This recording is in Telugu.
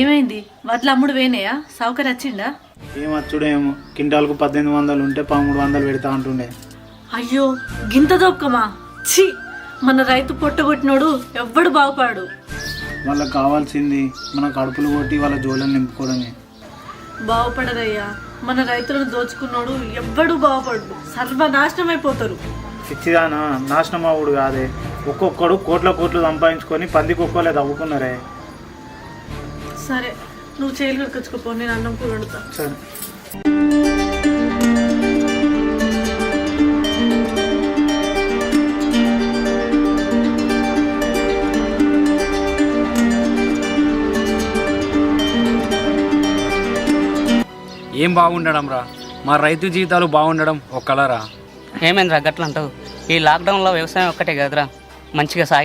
ఏమైంది? వడ్ల అమ్ముడు వేనేయా? సౌకర్యం వచ్చిండా? ఏం వచ్చుడేమో, కింటాలకు 1800 ఉంటే 1300 పెడతా అంటుండే. అయ్యో గింత దొక్కమా! ఛీ, మన రైతు పొట్టగొట్టినోడు ఎవ్వడు బాగుపాడు. వాళ్ళకి కావాల్సింది మన కడుపులు కొట్టి వాళ్ళ జోలను నింపుకోవడమే. బాగుపడదయ్యా, మన రైతులను దోచుకున్నోడు ఎవ్వడు బాగుపడు, సర్వనాశనం అయిపోతారు. పిచ్చిదానా, నాశనం అవ్వడు కాదే. ఒక్కొక్కడు కోట్లు సంపాదించుకొని పందికొక్కలే తవ్వుకున్నారే. సరే, నువ్వు చేయలు కట్టుకొచ్చుకోపో, నేను అన్నం కూర వండుతా. సరే. ఏం బాగుండడం రా, మా రైతు జీవితాలు బాగుండడం ఒక్కలరా. ఏమైందిరా గట్ల అంటావు? ఈ లాక్డౌన్లో వ్యవసాయం ఒక్కటే కదరా మంచిగా సాగి